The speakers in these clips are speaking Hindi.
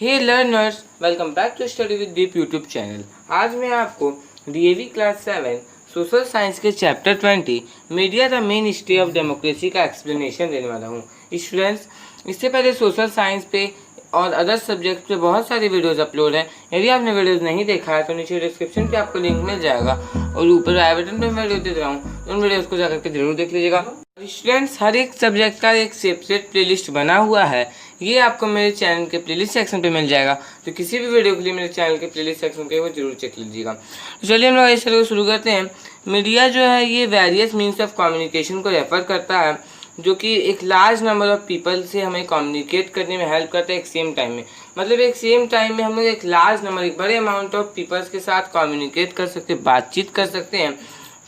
Hey learners, welcome back to study with Deep YouTube channel. आज मैं आपको डीएवी क्लास 7 सोशल साइंस के chapter 20 media the mainstay of democracy का एक्सप्लेनेशन देने वाला हूँ। स्टूडेंट्स, इससे पहले सोशल साइंस पे और अदर सब्जेक्ट पे बहुत सारी वीडियोस अपलोड हैं। यदि आपने वीडियोस नहीं देखा है तो नीचे डिस्क्रिप्शन पे आपको लिंक मिल जाएगा और ऊपर आई बटन पे मैं वीडियो दे रहा हूँ, उन वीडियोस को जाकर के जरूर देख लीजिएगा। स्टूडेंट्स, हर एक सब्जेक्ट का एक सेपरेट प्लेलिस्ट बना हुआ है, ये आपको मेरे चैनल के प्लेलिस्ट सेक्शन पे मिल जाएगा। तो किसी भी वीडियो के लिए मेरे चैनल के प्लेलिस्ट सेक्शन पे वो जरूर चेक लीजिएगा। तो चलिए हम लोग इस तरह शुरू करते हैं। मीडिया जो है ये वेरियस मीन्स ऑफ कम्युनिकेशन को रेफर करता है, जो कि एक लार्ज नंबर ऑफ पीपल से हमें कम्युनिकेट करने में हेल्प करता है एक सेम टाइम में। मतलब एक सेम टाइम में हम लोग एक लार्ज नंबर, एक बड़े अमाउंट ऑफ पीपल्स के साथ कम्युनिकेट कर सकते हैं, बातचीत कर सकते हैं।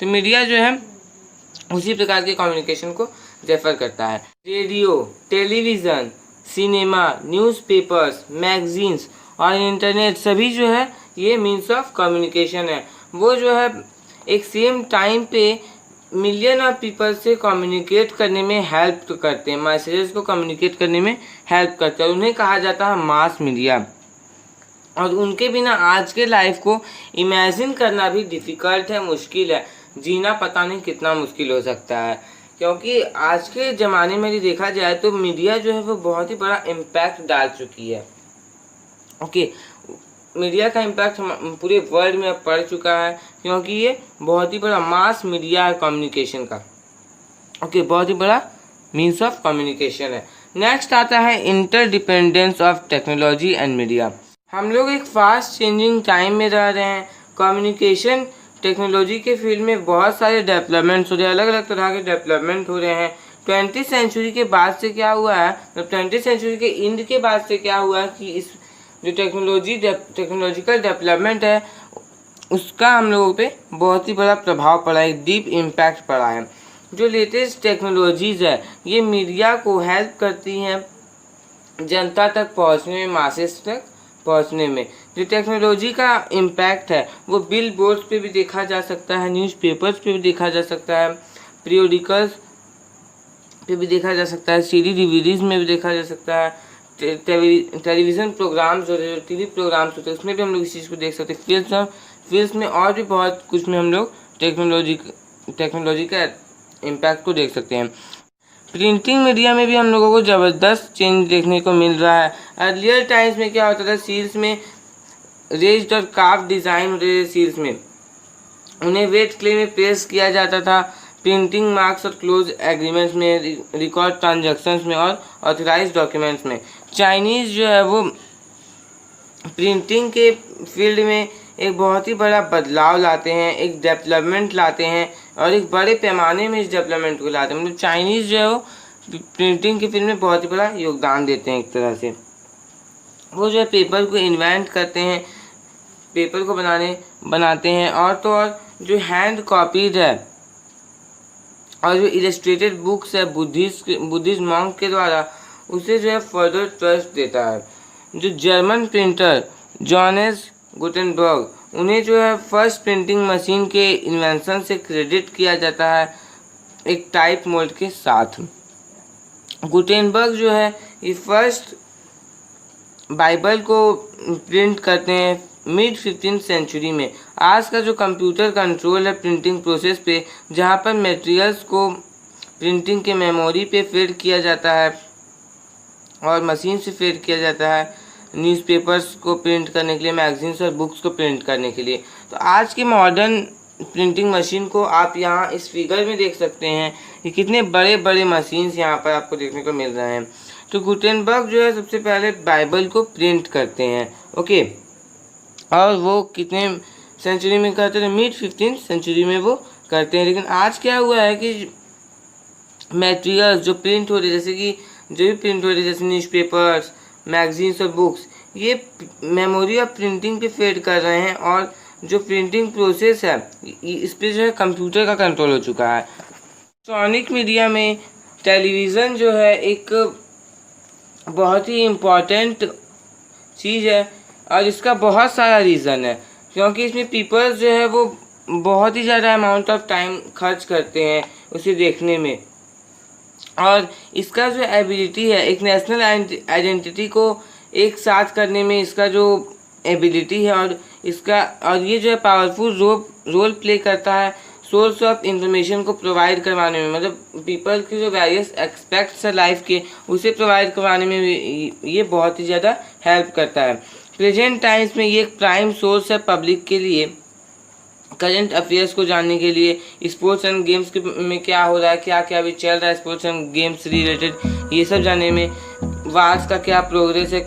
तो मीडिया जो है उसी प्रकार के कम्युनिकेशन को रेफर करता है। Radio, television, cinema, newspapers, magazines और इंटरनेट सभी जो है ये मीन्स ऑफ कम्युनिकेशन है। वो जो है एक सेम टाइम पे मिलियन ऑफ पीपल से कम्युनिकेट करने में हेल्प करते हैं, मैसेजेस को कम्युनिकेट करने में हेल्प करते हैं। उन्हें कहा जाता है मास मीडिया। और उनके बिना आज के लाइफ को इमेजिन करना भी डिफ़िकल्ट है, मुश्किल है। जीना पता नहीं कितना मुश्किल हो सकता है, क्योंकि आज के ज़माने में यदि देखा जाए तो मीडिया जो है वो बहुत ही बड़ा इम्पैक्ट डाल चुकी है। ओके, मीडिया का इम्पैक्ट पूरे वर्ल्ड में अब पड़ चुका है, क्योंकि ये बहुत ही बड़ा मास मीडिया है कम्युनिकेशन का। ओके, बहुत ही बड़ा मीन्स ऑफ कम्युनिकेशन है। नेक्स्ट आता है interdependence of technology and media. हम लोग एक फास्ट चेंजिंग टाइम में रह रहे हैं। कम्युनिकेशन टेक्नोलॉजी के फील्ड में बहुत सारे डेवलपमेंट्स हो रहे हैं, अलग अलग तरह के डेवलपमेंट हो रहे हैं। 20वीं सेंचुरी के बाद से क्या हुआ है, मतलब 20वीं सेंचुरी के एंड के बाद से क्या हुआ है कि इस जो टेक्नोलॉजिकल डेवलपमेंट है उसका हम लोगों पे बहुत ही बड़ा प्रभाव पड़ा है, डीप इम्पैक्ट पड़ा है। जो लेटेस्ट टेक्नोलॉजीज़ है ये मीडिया को हेल्प करती हैं जनता तक पहुंचने में, मासेस तक पहुंचने में। जो टेक्नोलॉजी का इम्पैक्ट है वो बिल बोर्ड्स पे भी देखा जा सकता है, न्यूज़पेपर्स पे भी देखा जा सकता है, पीरियोडिकल्स पे भी देखा जा सकता है, सीडी डीवीडीज में भी देखा जा सकता है, टेलीविज़न प्रोग्राम्स होते हैं, टीवी प्रोग्राम्स होते हैं, उसमें भी हम लोग इस चीज़ को देख सकते हैं। फिल्म्स में और भी बहुत कुछ में हम लोग टेक्नोलॉजी का इम्पैक्ट को देख सकते हैं। प्रिंटिंग मीडिया में भी हम लोगों को ज़बरदस्त चेंज देखने को मिल रहा है। अर्लियर टाइम्स में क्या होता था, सील्स में रेज्ड और कार्व डिज़ाइन होते थे, सील्स में उन्हें वेट क्ले में प्रेस किया जाता था। प्रिंटिंग मार्क्स और क्लोज एग्रीमेंट्स में, रिकॉर्ड ट्रांजैक्शंस में और ऑथराइज डॉक्यूमेंट्स में। चाइनीज़ जो है वो प्रिंटिंग के फील्ड में एक बहुत ही बड़ा बदलाव लाते हैं, एक डेवलपमेंट लाते हैं और एक बड़े पैमाने में इस डेवलपमेंट को लाते हैं। मतलब चाइनीज़ जो है वो प्रिंटिंग के फील्ड में बहुत ही बड़ा योगदान देते हैं। एक तरह से वो जो है पेपर को इन्वेंट करते हैं, पेपर को बनाते हैं। और तो और जो हैंड कॉपीड है और जो इलस्ट्रेटेड बुक्स है बुद्धिस्ट मॉन्क के द्वारा, उसे जो है फर्दर ट्रस्ट देता है। जो जर्मन प्रिंटर जॉनेस गुटेनबर्ग, उन्हें जो है फर्स्ट प्रिंटिंग मशीन के इन्वेंशन से क्रेडिट किया जाता है एक टाइप मोल्ड के साथ। गुटेनबर्ग जो है ये फर्स्ट बाइबल को प्रिंट करते हैं मिड 15th सेंचुरी में। आज का जो कंप्यूटर कंट्रोल है प्रिंटिंग प्रोसेस पे, जहाँ पर मटेरियल्स को प्रिंटिंग के मेमोरी पे फीड किया जाता है और मशीन से फीड किया जाता है न्यूज़पेपर्स को प्रिंट करने के लिए, मैगजीन्स और बुक्स को प्रिंट करने के लिए। तो आज के मॉडर्न प्रिंटिंग मशीन को आप यहाँ इस फिगर में देख सकते हैं कि कितने बड़े बड़े मशीन्स यहाँ पर आपको देखने को मिल रहे हैं। तो गुटेनबर्ग जो है सबसे पहले बाइबल को प्रिंट करते हैं। ओके, और वो कितने सेंचुरी में करते थे, मिड 15th सेंचुरी में वो करते हैं। लेकिन आज क्या हुआ है कि मटेरियल्स जो प्रिंट हो रहे, जैसे कि जो भी प्रिंट हो रहे जैसे न्यूज़पेपर्स, मैगजीन्स और बुक्स, ये मेमोरी ऑफ प्रिंटिंग पे फेड कर रहे हैं और जो प्रिंटिंग प्रोसेस है इस पर जो है कंप्यूटर का कंट्रोल हो चुका है। इलेक्ट्रॉनिक मीडिया में टेलीविज़न जो है एक बहुत ही इम्पॉर्टेंट चीज़ है और इसका बहुत सारा रीज़न है, क्योंकि इसमें पीपल्स जो है वो बहुत ही ज़्यादा अमाउंट ऑफ टाइम खर्च करते हैं उसे देखने में। और इसका जो एबिलिटी है एक नेशनल आइडेंटिटी को एक साथ करने में इसका जो एबिलिटी है और ये जो है पावरफुल रोल प्ले करता है सोर्स ऑफ इंफॉर्मेशन को प्रोवाइड करवाने में, मतलब पीपल के जो वेरियस एस्पेक्ट्स है लाइफ के उसे प्रोवाइड करवाने में ये बहुत ही ज़्यादा हेल्प करता है। प्रेजेंट टाइम्स में ये एक प्राइम सोर्स है पब्लिक के लिए करंट अफेयर्स को जानने के लिए, स्पोर्ट्स एंड गेम्स में क्या हो रहा है, क्या क्या अभी चल रहा है स्पोर्ट्स एंड गेम्स रिलेटेड, ये सब जानने में, वार्स का क्या प्रोग्रेस है,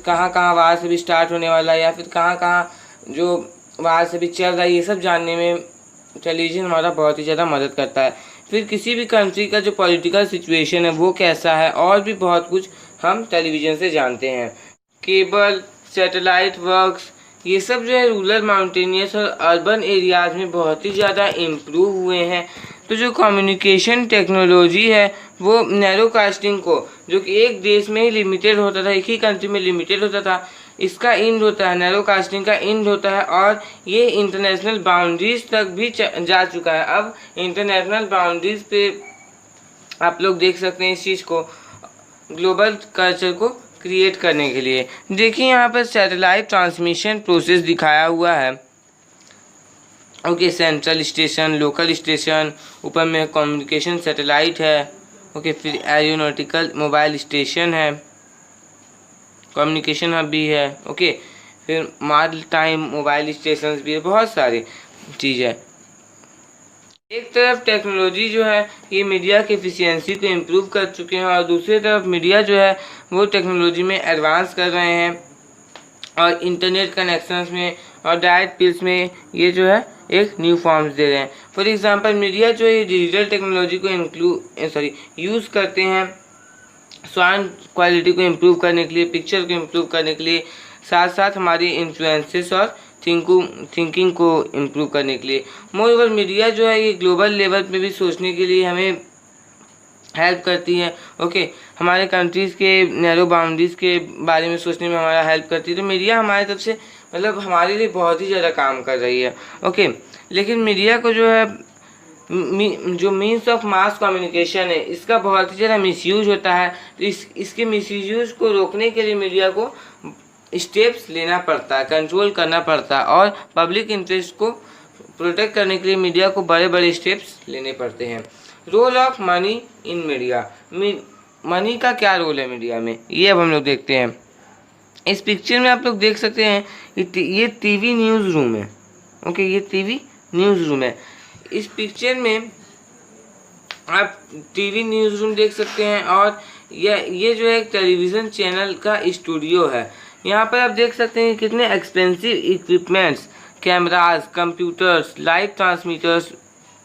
कहाँ वार्स अभी स्टार्ट होने वाला है या फिर कहाँ जो वार्स अभी चल रहा है, ये सब जानने में टेलीविज़न हमारा बहुत ही ज़्यादा मदद करता है। फिर किसी भी कंट्री का जो पॉलिटिकल सिचुएशन है वो कैसा है और भी बहुत कुछ हम टेलीविज़न से जानते हैं। केबल, सैटेलाइट वर्क्स, ये सब जो है रूरल, माउंटेनियस और अर्बन एरियाज़ में बहुत ही ज़्यादा इम्प्रूव हुए हैं। तो जो कम्युनिकेशन टेक्नोलॉजी है वो नैरो कास्टिंग को, जो कि एक देश में ही लिमिटेड होता था, एक ही कंट्री में लिमिटेड होता था, इसका इंड होता है, नैरो कास्टिंग का इंड होता है और ये इंटरनेशनल बाउंड्रीज तक भी जा चुका है। अब इंटरनेशनल बाउंड्रीज पे आप लोग देख सकते हैं इस चीज़ को, ग्लोबल कल्चर को क्रिएट करने के लिए। देखिए यहाँ पर सैटेलाइट ट्रांसमिशन प्रोसेस दिखाया हुआ है। Okay, central station, local station, ऊपर में कम्युनिकेशन सैटेलाइट है। ओके, फिर एरोनॉटिकल मोबाइल स्टेशन है, कम्युनिकेशन हब भी है। ओके, फिर मार्ल टाइम मोबाइल स्टेशन भी है, बहुत सारी चीज़ है। एक तरफ टेक्नोलॉजी जो है ये मीडिया की एफिशिएंसी को इम्प्रूव कर चुके हैं और दूसरी तरफ मीडिया जो है वो टेक्नोलॉजी में एडवांस कर रहे हैं और इंटरनेट कनेक्शंस में और डायरेक्ट पिल्स में ये जो है एक न्यू फॉर्म्स दे रहे हैं। फॉर एग्जांपल मीडिया जो है डिजिटल टेक्नोलॉजी को यूज़ करते हैं साउंड क्वालिटी को इम्प्रूव करने के लिए, पिक्चर को इम्प्रूव करने के लिए, साथ साथ हमारी इन्फ्लुएंसेस और थिंकिंग को इम्प्रूव करने के लिए। मोरओवर मीडिया जो है ये ग्लोबल लेवल पे भी सोचने के लिए हमें हेल्प करती है। ओके, हमारे कंट्रीज़ के नैरो बाउंड्रीज़ के बारे में सोचने में हमारा हेल्प करती है। तो मीडिया हमारी तरफ से मतलब हमारे लिए बहुत ही ज़्यादा काम कर रही है। ओके, लेकिन मीडिया को जो है जो मीन्स ऑफ मास कम्युनिकेशन है इसका बहुत ही ज़्यादा मिसयूज होता है। तो इसके मिसयूज को रोकने के लिए मीडिया को स्टेप्स लेना पड़ता है, कंट्रोल करना पड़ता है और पब्लिक इंटरेस्ट को प्रोटेक्ट करने के लिए मीडिया को बड़े बड़े स्टेप्स लेने पड़ते हैं। Role of money in media, money का क्या रोल है मीडिया में, ये अब हम लोग देखते हैं। इस पिक्चर में आप लोग देख सकते हैं ये टीवी न्यूज़ रूम है। ओके, ये टीवी न्यूज़ रूम है। इस पिक्चर में आप टीवी न्यूज़ रूम देख सकते हैं और ये जो है एक टेलीविज़न चैनल का स्टूडियो है। यहाँ पर आप देख सकते हैं कितने expensive equipments, cameras, computers, live transmitters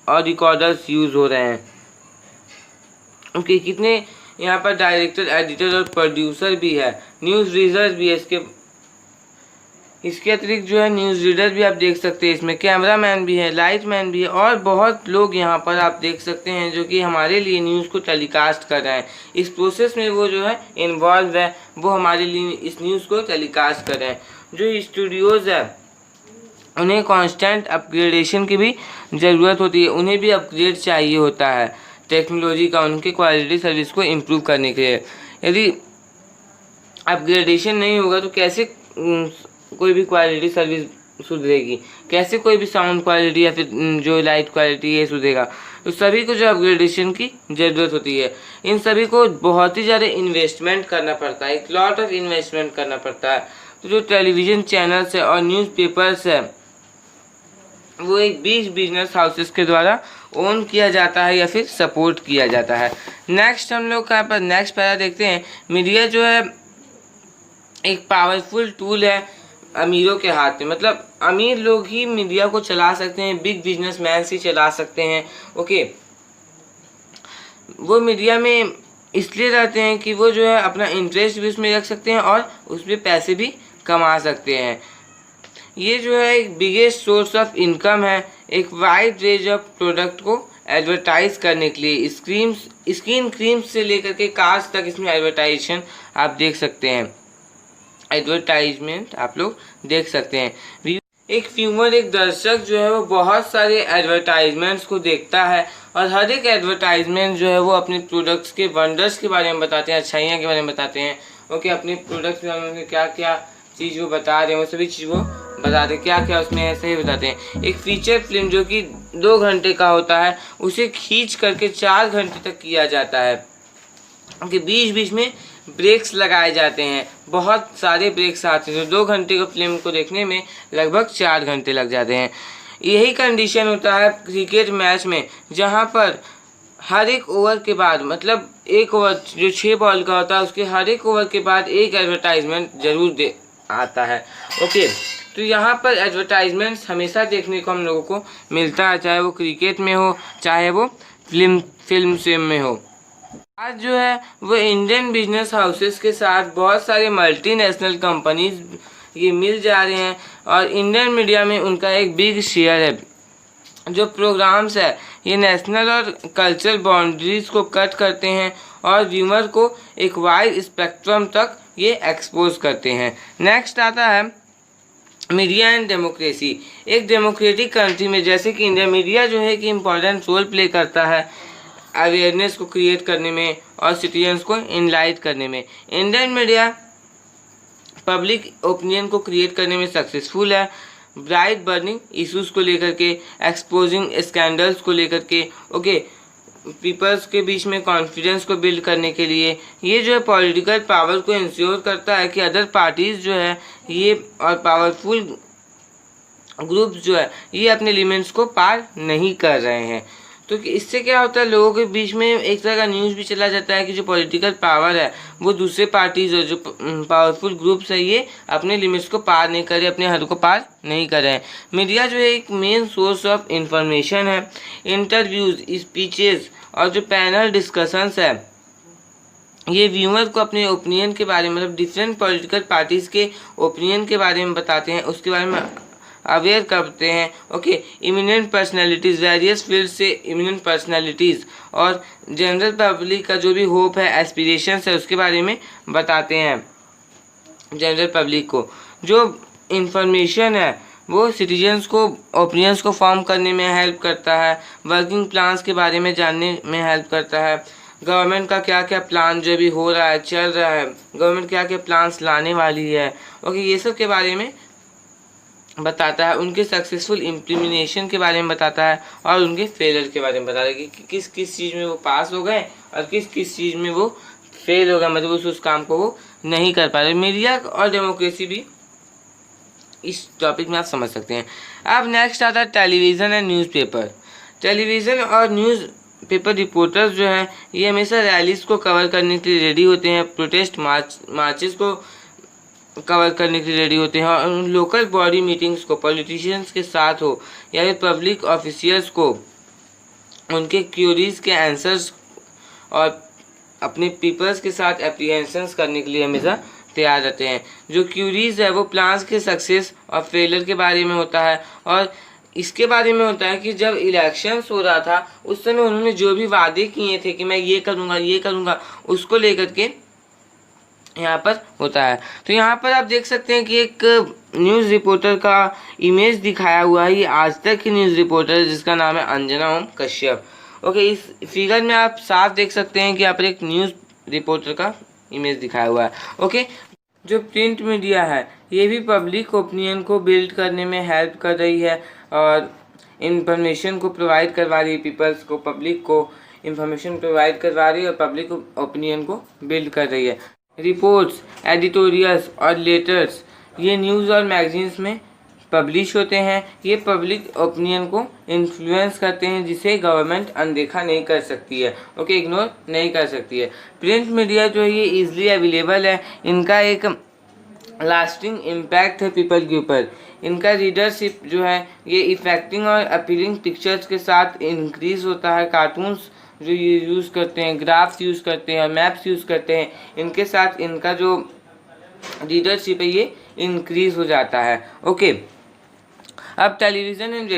और रिकॉर्डर्स यूज़ हो रहे हैं। ओके, कितने यहाँ पर डायरेक्टर, एडिटर और प्रोड्यूसर भी है, न्यूज़ रीडर भी है, इसके अतिरिक्त जो है न्यूज़ रीडर भी आप देख सकते हैं, इसमें कैमरा मैन भी है, लाइट मैन भी है और बहुत लोग यहाँ पर आप देख सकते हैं जो कि हमारे लिए न्यूज़ को टेलीकास्ट कर रहे हैं। इस प्रोसेस में वो जो है इन्वॉल्व है, वो हमारे लिए इस न्यूज़ को टेलीकास्ट कर रहे हैं। जो स्टूडियोज़ है उन्हें कांस्टेंट अपग्रेडेशन की भी ज़रूरत होती है, उन्हें भी अपग्रेड चाहिए होता है टेक्नोलॉजी का, उनके क्वालिटी सर्विस को इम्प्रूव करने के लिए। यदि अपग्रेडेशन नहीं होगा तो कैसे कोई भी क्वालिटी सर्विस सुधरेगी, कैसे कोई भी साउंड क्वालिटी या फिर जो लाइट क्वालिटी है सुधरेगा। तो सभी को जो अपग्रेडेशन की ज़रूरत होती है, इन सभी को बहुत ही ज़्यादा इन्वेस्टमेंट करना पड़ता है, एक लॉट ऑफ इन्वेस्टमेंट करना पड़ता है। तो जो टेलीविज़न चैनल्स है और न्यूज़पेपर्स है वो एक 20 बिजनेस हाउसेस के द्वारा ओन किया जाता है या फिर सपोर्ट किया जाता है। नेक्स्ट हम लोग यहाँ पर नेक्स्ट पैरा देखते हैं। मीडिया जो है एक पावरफुल टूल है अमीरों के हाथ में, मतलब अमीर लोग ही मीडिया को चला सकते हैं, बिग बिजनेसमैन ही चला सकते हैं। ओके, वो मीडिया में इसलिए रहते हैं कि वो जो है अपना इंटरेस्ट भी उसमें रख सकते हैं और उसमें पैसे भी कमा सकते हैं। ये जो है एक बिगेस्ट सोर्स ऑफ इनकम है, एक वाइड रेंज ऑफ प्रोडक्ट को एडवर्टाइज करने के लिए, स्किन क्रीम्स से लेकर के कार्स तक इसमें एडवर्टाइजेशन आप देख सकते हैं, एडवर्टाइजमेंट आप लोग देख सकते हैं। एक व्यूअर, एक दर्शक जो है वो बहुत सारे एडवर्टाइजमेंट्स को देखता है और हर एक एडवर्टाइजमेंट जो है वो अपने प्रोडक्ट्स के वंडर्स के बारे में बताते हैं, अच्छाइयाँ के बारे में बताते हैं ओके, अपने प्रोडक्ट्स के बारे में क्या क्या चीज़ वो बता रहे हैं, वो सभी चीज़ वो बताते हैं, क्या क्या उसमें ऐसे ही बताते हैं। एक फीचर फिल्म जो कि 2 घंटे का होता है, उसे खींच करके 4 घंटे तक किया जाता है। कि बीच बीच में ब्रेक्स लगाए जाते हैं, बहुत सारे ब्रेक्स आते हैं, जो 2 घंटे की फिल्म को देखने में लगभग 4 घंटे लग जाते हैं। यही कंडीशन होता है क्रिकेट मैच में, जहां पर हर एक ओवर के बाद, मतलब एक ओवर जो 6 बॉल का होता है, उसके हर एक ओवर के बाद एक एडवर्टाइजमेंट जरूर दे आता है। ओके, तो यहाँ पर एडवर्टाइजमेंट्स हमेशा देखने को हम लोगों को मिलता है, चाहे वो क्रिकेट में हो, चाहे वो फिल्म में हो। आज जो है वो इंडियन बिजनेस हाउसेस के साथ बहुत सारे मल्टीनेशनल कंपनीज ये मिल जा रहे हैं, और इंडियन मीडिया में उनका एक बिग शेयर है। जो प्रोग्राम्स है ये नेशनल और कल्चरल बाउंड्रीज को कट करते हैं और व्यूअर को एक वाइड स्पेक्ट्रम तक ये एक्सपोज करते हैं। नेक्स्ट आता है मीडिया एंड डेमोक्रेसी। एक डेमोक्रेटिक कंट्री में जैसे कि इंडिया, मीडिया जो है कि इम्पोर्टेंट रोल प्ले करता है अवेयरनेस को क्रिएट करने में और सिटीजन्स को इनलाइट करने में। इंडियन मीडिया पब्लिक ओपिनियन को क्रिएट करने में सक्सेसफुल है, ब्राइट बर्निंग इश्यूज को लेकर के, एक्सपोजिंग स्कैंडल्स को लेकर के, ओके, पीपल्स के बीच में कॉन्फिडेंस को बिल्ड करने के लिए। ये जो है पॉलिटिकल पावर को इंश्योर करता है कि अदर पार्टीज जो है ये और पावरफुल ग्रुप्स जो है ये अपने लिमिट्स को पार नहीं कर रहे हैं। तो इससे क्या होता है, लोगों के बीच में एक तरह का न्यूज़ भी चला जाता है कि जो पॉलिटिकल पावर है वो दूसरे पार्टीज और जो पावरफुल ग्रुप्स है ये अपने लिमिट्स को पार नहीं कर रहे, अपने हद को पार नहीं कर रहे हैं। मीडिया जो है एक मेन सोर्स ऑफ इंफॉर्मेशन है। इंटरव्यूज, स्पीचेस और जो पैनल डिस्कशंस है ये व्यूअर को अपने ओपिनियन के बारे में, मतलब डिफरेंट पॉलिटिकल पार्टीज़ के ओपिनियन के बारे में बताते हैं, उसके बारे में अवेयर करते हैं। Okay, eminent personalities, various field से इमिनेंट पर्सनैलिटीज़ और जनरल पब्लिक का जो भी होप है, एस्पिरेशंस है, उसके बारे में बताते हैं। जनरल पब्लिक को जो इंफॉर्मेशन है वो सिटीजन्स को ओपिनियंस को फॉर्म करने में हेल्प करता है, वर्किंग प्लान्स के बारे में जानने में हेल्प करता है, गवर्नमेंट का क्या क्या प्लान जो भी हो रहा है, चल रहा है, गवर्नमेंट क्या क्या प्लान्स लाने वाली है, ओके, ये सब के बारे में बताता है, उनके सक्सेसफुल इम्प्लीमेंटेशन के बारे में बताता है और उनके फेलियर के बारे में बताता है कि किस किस चीज़ में वो पास हो गए और किस किस चीज़ में वो फेल हो गए, मतलब उस काम को वो नहीं कर पा रहे। मीडिया और डेमोक्रेसी भी इस टॉपिक में आप समझ सकते हैं। अब नेक्स्ट आता है टेलीविज़न एंड न्यूज़पेपर। टेलीविज़न और न्यूज़ पेपर रिपोर्टर्स जो हैं ये हमेशा रैलीज को कवर करने के लिए रेडी होते हैं, प्रोटेस्ट मार्चेस को कवर करने के लिए रेडी होते हैं, और उन लोकल बॉडी मीटिंग्स को पॉलिटिशियंस के साथ हो या फिर पब्लिक ऑफिशियल्स को उनके क्यूरीज के आंसर्स और अपने पीपल्स के साथ एप्रीहेंशंस करने के लिए हमेशा तैयार रहते हैं। जो क्यूरीज है वो प्लान्स के सक्सेस और फेलियर के बारे में होता है, और इसके बारे में होता है कि जब इलेक्शंस हो रहा था उस समय उन्होंने जो भी वादे किए थे कि मैं ये करूँगा, उसको लेकर के यहाँ पर होता है। तो यहाँ पर आप देख सकते हैं कि एक न्यूज़ रिपोर्टर का इमेज दिखाया हुआ है, ये आज तक की न्यूज़ रिपोर्टर जिसका नाम है अंजना ओम कश्यप। ओके, इस फिगर में आप साफ देख सकते हैं कि यहाँ पर एक न्यूज़ रिपोर्टर का इमेज दिखाया हुआ है। ओके, जो प्रिंट मीडिया है ये भी पब्लिक ओपिनियन को बिल्ड करने में हेल्प कर रही है और इंफॉर्मेशन को प्रोवाइड करवा रही है, पीपल्स को, पब्लिक को इंफॉर्मेशन प्रोवाइड करवा रही है और पब्लिक ओपिनियन को बिल्ड कर रही है। रिपोर्ट्स, एडिटोरियल्स और लेटर्स ये न्यूज़ और मैगजीन्स में पब्लिश होते हैं। ये पब्लिक ओपिनियन को इन्फ्लुएंस करते हैं जिसे गवर्नमेंट अनदेखा नहीं कर सकती है, ओके, इग्नोर नहीं कर सकती है। प्रिंट मीडिया जो है ये ईजिली अवेलेबल है, इनका एक लास्टिंग इम्पैक्ट है पीपल के ऊपर। इनका रीडरशिप जो है ये इफेक्टिंग और अपीलिंग पिक्चर्स के साथ इंक्रीज होता है। कार्टून्स जो ये यूज़ करते हैं, ग्राफ्स यूज़ करते हैं, मैप्स यूज़ करते हैं, इनके साथ इनका जो रीडरशिप है ये इंक्रीज हो जाता है। ओके, अब टेलीविज़न एंड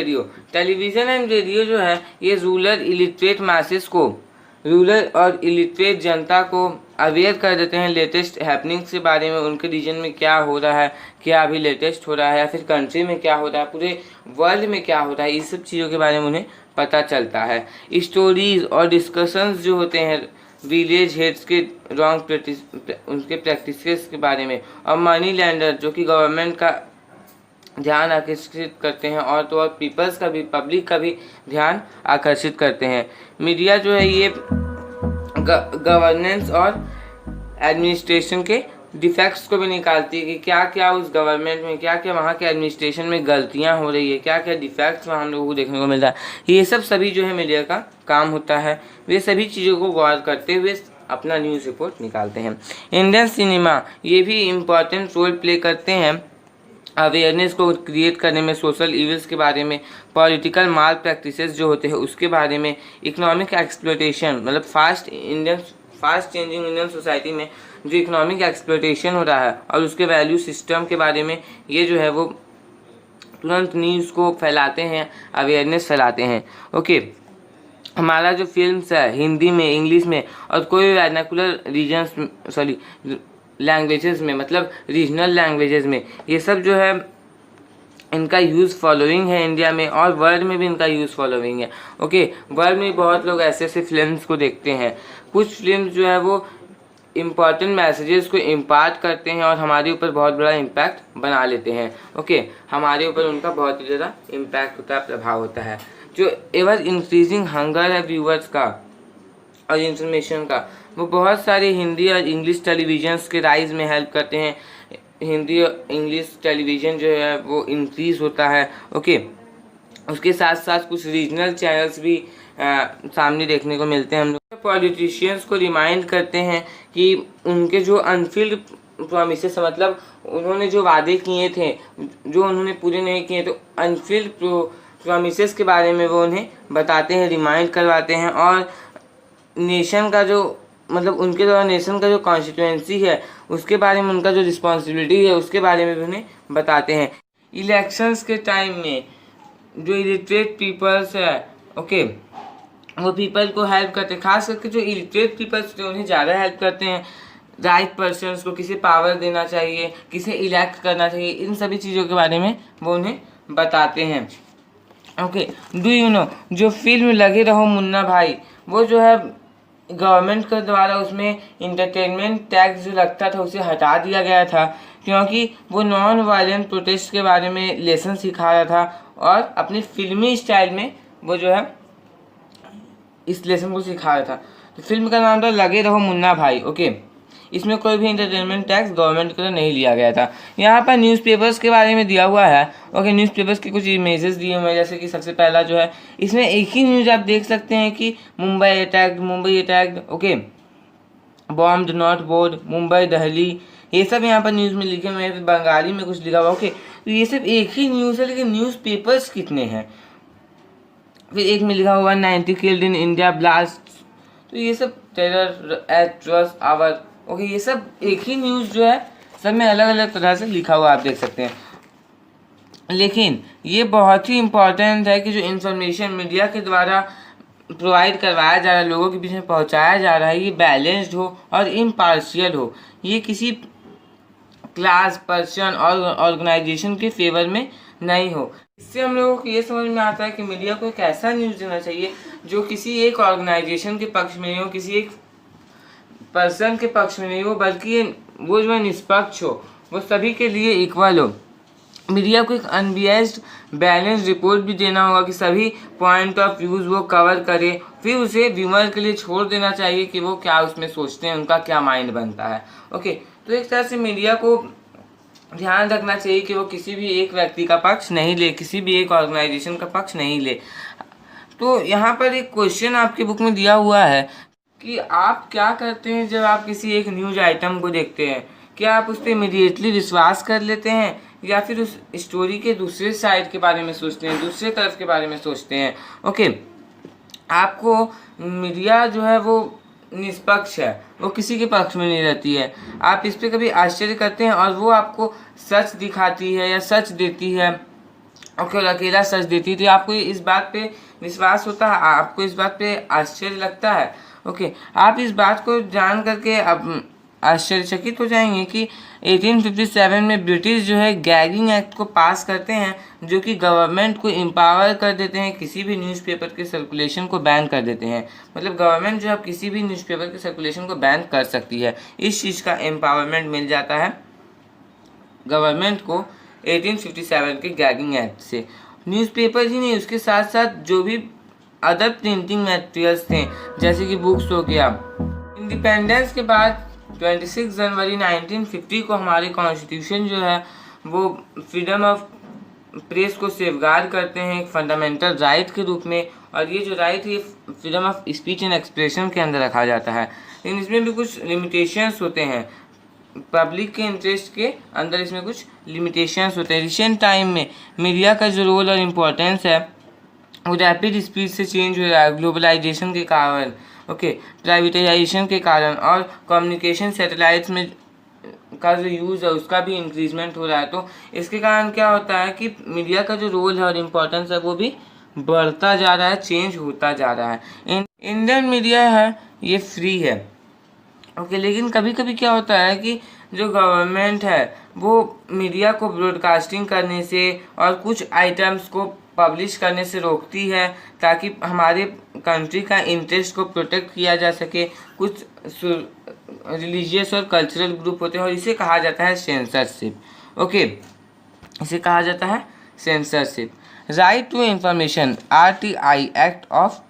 रेडियो जो है ये रूरल इलिटरेट मासेस को, रूरल और इलिटरेट जनता को अवेयर कर देते हैं लेटेस्ट हैपनिंग्स के बारे में, उनके रीजन में क्या हो रहा है, क्या अभी लेटेस्ट हो रहा है, या फिर कंट्री में क्या हो रहा है, पूरे वर्ल्ड में क्या हो रहा है, इस सब चीज़ों के बारे में उन्हें पता चलता है। स्टोरीज और डिस्कशंस जो होते हैं विलेज हेड्स के रॉन्ग प्रैक्टिस उनके प्रैक्टिसेस के बारे में, और मनी लैंडर जो कि गवर्नमेंट का ध्यान आकर्षित करते हैं और तो और पीपल्स का भी, पब्लिक का भी ध्यान आकर्षित करते हैं। मीडिया जो है ये गवर्नेंस और एडमिनिस्ट्रेशन के डिफेक्ट्स को भी निकालती है कि क्या क्या उस गवर्नमेंट में, क्या क्या वहाँ के एडमिनिस्ट्रेशन में गलतियाँ हो रही है, क्या क्या डिफेक्ट्स वहाँ हम लोगों को देखने को मिल रहा है। ये सब सभी जो है मीडिया का काम होता है। वे सभी चीज़ों को गौर करते हुए अपना न्यूज़ रिपोर्ट निकालते हैं। इंडियन सिनेमा ये भी इम्पॉर्टेंट रोल प्ले करते हैं अवेयरनेस को क्रिएट करने में, सोशल इविल्स के बारे में, पॉलिटिकल माल प्रैक्टिसेस जो होते हैं उसके बारे में, इकोनॉमिक एक्सप्लॉयटेशन मतलब फास्ट चेंजिंग इंडियन सोसाइटी में जो इकोनॉमिक एक्सप्लॉयटेशन हो रहा है और उसके वैल्यू सिस्टम के बारे में ये जो है वो तुरंत न्यूज़ को फैलाते हैं, अवेयरनेस फैलाते हैं। ओके, हमारा जो फिल्म्स है हिंदी में, इंग्लिश में और कोई भी वर्नाकुलर लैंग्वेजेस में, मतलब रीजनल लैंग्वेजेस में, ये सब जो है इनका यूज़ फॉलोइंग है इंडिया में और वर्ल्ड में भी इनका यूज़ फॉलोइंग है। ओके, वर्ल्ड में बहुत लोग ऐसे ऐसे फिल्म्स को देखते हैं। कुछ फिल्म्स जो है वो इम्पॉर्टेंट मैसेजेस को इम्पार्ट करते हैं और हमारे ऊपर बहुत बड़ा इम्पैक्ट बना लेते हैं। ओके, हमारे ऊपर उनका बहुत ही ज़्यादा इम्पैक्ट होता है, प्रभाव होता है। जो एवर इंक्रीजिंग हंगर है व्यूअर्स का और इंफॉर्मेशन का, वो बहुत सारे हिंदी और इंग्लिश टेलीविजन्स के राइज में हेल्प करते हैं। हिंदी और इंग्लिश टेलीविज़न जो है वो इंक्रीज़ होता है। ओके, उसके साथ साथ कुछ रीजनल चैनल्स भी सामने देखने को मिलते हैं। हम लोग पॉलिटिशियंस को रिमाइंड करते हैं कि उनके जो अनफिल्ड प्रॉमिसेस, मतलब उन्होंने जो वादे किए थे जो उन्होंने पूरे नहीं किए, तो अनफिल्ड प्रॉमिसेस के बारे में वो उन्हें बताते हैं, रिमाइंड करवाते हैं। और नेशन का जो, मतलब उनके द्वारा नेशन का जो कॉन्स्टिट्यूएंसी है उसके बारे में, उनका जो रिस्पॉन्सिबिलिटी है उसके बारे में भी उन्हें बताते हैं। इलेक्शंस के टाइम में जो इलिटरेट पीपल्स है, ओके, वो पीपल को हेल्प करते हैं। खास करके जो इलिटरेट पीपल्स होते हैं उन्हें ज़्यादा हेल्प करते हैं। राइट पर्सन्स को किसे पावर देना चाहिए, किसे इलेक्ट करना चाहिए, इन सभी चीज़ों के बारे में वो उन्हें बताते हैं। ओके, डू यू नो जो फिल्म लगे रहो मुन्ना भाई, वो जो है गवर्नमेंट के द्वारा उसमें इंटरटेनमेंट टैक्स जो लगता था उसे हटा दिया गया था, क्योंकि वो नॉन वायलेंट प्रोटेस्ट के बारे में लेसन सिखा रहा था और अपनी फिल्मी स्टाइल में वो जो है इस लेसन को सिखा रहा था। तो फिल्म का नाम था लगे रहो मुन्ना भाई। ओके, इसमें कोई भी इंटरटेनमेंट टैक्स गवर्नमेंट को नहीं लिया गया था। यहाँ पर न्यूज़पेपर्स के बारे में दिया हुआ है। ओके, न्यूज़पेपर्स के कुछ इमेजेस दिए हुए हैं, जैसे कि सबसे पहला जो है इसमें एक ही न्यूज़ आप देख सकते हैं कि Mumbai attacked, okay, bombed not board, Mumbai Delhi, ये सब यहाँ पर न्यूज़ में लिखे हुए हैं। बंगाली में कुछ लिखा हुआ। ओके, तो ये सब एक ही न्यूज़ है, लेकिन न्यूज़पेपर्स कितने हैं। फिर एक में लिखा हुआ 90 किल्ड इन इंडिया ब्लास्ट, तो ये सब terror at trust hour. Okay, ये सब एक ही न्यूज़ जो है सब में अलग अलग तरह से लिखा हुआ आप देख सकते हैं। लेकिन ये बहुत ही इम्पॉर्टेंट है कि जो इन्फॉर्मेशन मीडिया के द्वारा प्रोवाइड करवाया जा रहा है, लोगों के बीच में पहुंचाया जा रहा है, ये बैलेंस्ड हो और इम्पार्शियल हो। ये किसी क्लास, पर्सन और ऑर्गेनाइजेशन के फेवर में नहीं हो। इससे हम लोगों को ये समझ में आता है कि मीडिया को एक ऐसा न्यूज़ देना चाहिए जो किसी एक ऑर्गेनाइजेशन के पक्ष में नहीं हो, किसी एक पर्सन के पक्ष में नहीं हो, बल्कि वो जो है निष्पक्ष हो, वो सभी के लिए इक्वल हो। मीडिया को एक अनबियस्ड बैलेंस रिपोर्ट भी देना होगा कि सभी पॉइंट ऑफ व्यूज़ वो कवर करे, फिर उसे व्यूअर के लिए छोड़ देना चाहिए कि वो क्या उसमें सोचते हैं, उनका क्या माइंड बनता है। ओके, तो एक तरह से मीडिया को ध्यान रखना चाहिए कि वो किसी भी एक व्यक्ति का पक्ष नहीं ले, किसी भी एक ऑर्गेनाइजेशन का पक्ष नहीं ले। तो यहाँ पर एक क्वेश्चन आपकी बुक में दिया हुआ है कि आप क्या करते हैं जब आप किसी एक न्यूज़ आइटम को देखते हैं। क्या आप उस पर इमीडिएटली विश्वास कर लेते हैं या फिर उस स्टोरी के दूसरे साइड के बारे में सोचते हैं, दूसरे तरफ के बारे में सोचते हैं। ओके, आपको मीडिया जो है वो निष्पक्ष है, वो किसी के पक्ष में नहीं रहती है। आप इस पर कभी आश्चर्य करते हैं और वो आपको सच दिखाती है या सच देती है, ओके, और अकेला सच देती है, तो आपको इस बात पे विश्वास होता है, आपको इस बात पे आश्चर्य लगता है। ओके, आप इस बात को जान करके अब आश्चर्यचकित हो जाएंगे कि 1857 में ब्रिटिश जो है गैगिंग एक्ट को पास करते हैं, जो कि गवर्नमेंट को एम्पावर कर देते हैं, किसी भी न्यूज़पेपर के सर्कुलेशन को बैन कर देते हैं। मतलब गवर्नमेंट जो है किसी भी न्यूज़पेपर के सर्कुलेशन को बैन कर सकती है, इस चीज़ का एम्पावरमेंट मिल जाता है गवर्नमेंट को 1857 के गैगिंग एक्ट से। न्यूज़पेपर ही नहीं, उसके साथ साथ जो भी अदर प्रिंटिंग मटेरियल्स थे, जैसे कि बुक्स हो गया। इंडिपेंडेंस के बाद 26 जनवरी 1950 को हमारे कॉन्स्टिट्यूशन जो है वो फ्रीडम ऑफ प्रेस को सेफगार्ड करते हैं एक फंडामेंटल राइट के रूप में, और ये जो राइट है freedom of speech and expression के अंदर रखा जाता है। लेकिन इसमें भी कुछ लिमिटेशंस होते हैं, पब्लिक के इंटरेस्ट के अंदर इसमें कुछ लिमिटेशंस होते हैं। रिसेंट टाइम में मीडिया का जो रोल और इम्पोर्टेंस है वो रैपिड स्पीड से चेंज हो रहा है, ग्लोबलाइजेशन के कारण, प्राइवेटाइजेशन के कारण, और कम्युनिकेशन सैटेलाइट्स में का जो यूज़ है उसका भी इंक्रीजमेंट हो रहा है। तो इसके कारण क्या होता है कि मीडिया का जो रोल है और इम्पोर्टेंस है वो भी बढ़ता जा रहा है, चेंज होता जा रहा है। इंडियन मीडिया है ये फ्री है, लेकिन कभी कभी क्या होता है कि जो गवर्नमेंट है वो मीडिया को ब्रॉडकास्टिंग करने से और कुछ आइटम्स को पब्लिश करने से रोकती है, ताकि हमारे कंट्री का इंटरेस्ट को प्रोटेक्ट किया जा सके। कुछ रिलीजियस और कल्चरल ग्रुप होते हैं और इसे कहा जाता है सेंसरशिप। इसे कहा जाता है censorship. Right to information RTI act of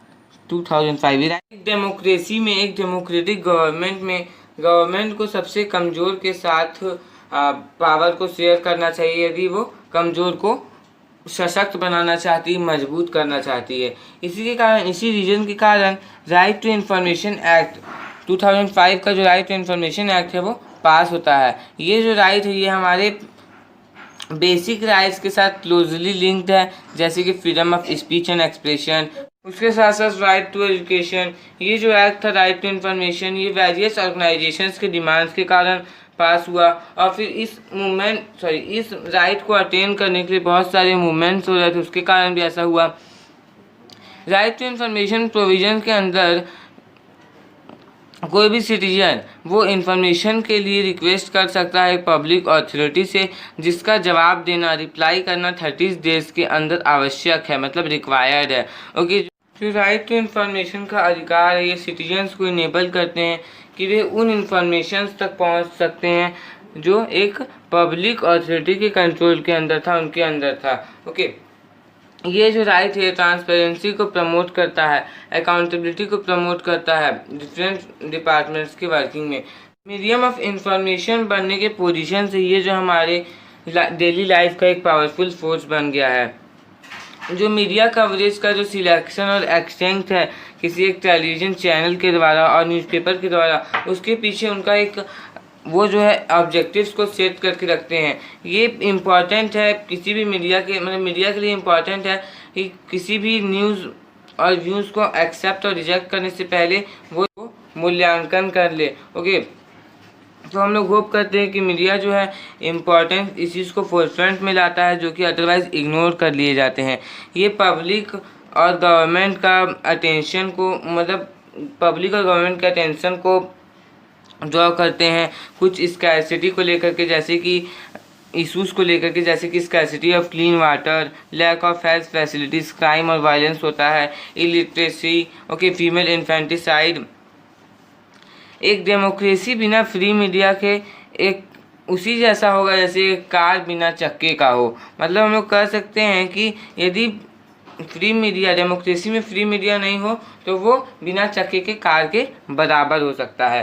2005। एक डेमोक्रेसी में, एक डेमोक्रेटिक गवर्नमेंट में गवर्नमेंट को सबसे कमज़ोर के साथ पावर को शेयर करना चाहिए, यदि वो कमज़ोर को सशक्त बनाना चाहती है, मजबूत करना चाहती है। इसी के कारण, इसी रीजन के कारण राइट टू इंफॉर्मेशन एक्ट 2005 का जो राइट टू इंफॉर्मेशन एक्ट है वो पास होता है। ये जो राइट है ये हमारे बेसिक राइट्स के साथ क्लोजली लिंक्ड है, जैसे कि freedom of speech and expression, उसके साथ साथ राइट टू एजुकेशन। ये जो एक्ट था राइट टू इंफॉर्मेशन, ये वेरियस ऑर्गेनाइजेशंस के डिमांड्स के कारण पास हुआ, और फिर इस राइट को अटेन करने के लिए बहुत सारे मूवमेंट्स हो रहे थे, उसके कारण भी ऐसा हुआ। राइट टू इंफॉर्मेशन प्रोविजन के अंदर कोई भी सिटीजन वो इंफॉर्मेशन के लिए रिक्वेस्ट कर सकता है पब्लिक अथॉरिटी से, जिसका जवाब देना, रिप्लाई करना 30 डेज के अंदर आवश्यक है, मतलब रिक्वायर्ड है। जो राइट टू इंफॉर्मेशन का अधिकार है ये सिटीजन्स को इनेबल करते हैं कि वे उन इंफॉर्मेशन तक पहुंच सकते हैं जो एक पब्लिक अथॉरिटी के कंट्रोल के अंदर था, उनके अंदर था। ये जो राइट है ट्रांसपेरेंसी को प्रमोट करता है, अकाउंटेबिलिटी को प्रमोट करता है डिफरेंट डिपार्टमेंट्स की वर्किंग में। मीडियम ऑफ इंफॉर्मेशन बनने के पोजीशन से ये जो हमारे डेली लाइफ का एक पावरफुल फोर्स बन गया है। जो मीडिया कवरेज का जो सिलेक्शन और एक्सटेंट है किसी एक टेलीविज़न चैनल के द्वारा और न्यूज़पेपर के द्वारा, उसके पीछे उनका एक वो जो है ऑब्जेक्टिव्स को सेट करके रखते हैं। ये इम्पॉर्टेंट है किसी भी मीडिया के, मतलब मीडिया के लिए इम्पॉर्टेंट है कि किसी भी न्यूज़ और व्यूज़ को एक्सेप्ट और रिजेक्ट करने से पहले वो मूल्यांकन कर ले। तो हम लोग होप करते हैं कि मीडिया जो है इम्पॉर्टेंट इस चीज़ को फोरफ्रंट में लाता है, जो कि अदरवाइज़ इग्नोर कर लिए जाते हैं। ये पब्लिक और गवर्नमेंट का अटेंशन को, मतलब पब्लिक और गवर्नमेंट के अटेंशन को ड्रॉ करते हैं कुछ स्कैर्सिटी को लेकर के, जैसे कि इशूज़ को लेकर के, जैसे कि scarcity of clean water, lack of health facilities, crime और वायलेंस होता है, इलिटरेसी, फीमेल इन्फेंटिसाइड। एक डेमोक्रेसी बिना फ्री मीडिया के एक उसी जैसा होगा जैसे एक कार बिना चक्के का हो। मतलब हम लोग कह सकते हैं कि यदि फ्री मीडिया, डेमोक्रेसी में फ्री मीडिया नहीं हो तो वो बिना चक्के के कार के बराबर हो सकता है।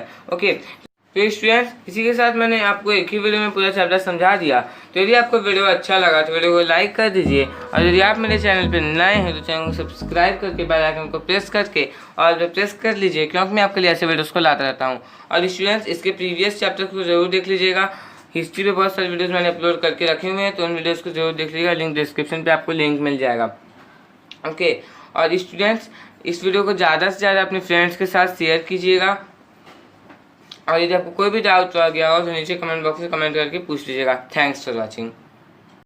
तो स्टूडेंट्स, इसी के साथ मैंने आपको एक ही वीडियो में पूरा चैप्टर समझा दिया। तो यदि आपको वीडियो अच्छा लगा तो वीडियो को लाइक कर दीजिए, और यदि आप मेरे चैनल पर नए हैं तो चैनल को सब्सक्राइब करके बेल आइकन को प्रेस करके और प्रेस कर लीजिए, क्योंकि मैं आपके लिए ऐसे वीडियोस को लाता रहता हूँ। और स्टूडेंट्स, इसके प्रीवियस चैप्टर को जरूर देख लीजिएगा। हिस्ट्री पे बहुत सारे वीडियोज़ मैंने अपलोड करके रखे हुए हैं, तो उन वीडियोज़ को जरूर देख लीजिएगा। लिंक डिस्क्रिप्शन पर आपको लिंक मिल जाएगा। और स्टूडेंट्स, इस वीडियो को ज़्यादा से ज़्यादा अपने फ्रेंड्स के साथ शेयर कीजिएगा, और यदि आपको कोई भी डाउट आ गया हो तो नीचे कमेंट बॉक्स में कमेंट करके पूछ लीजिएगा। Thanks for watching.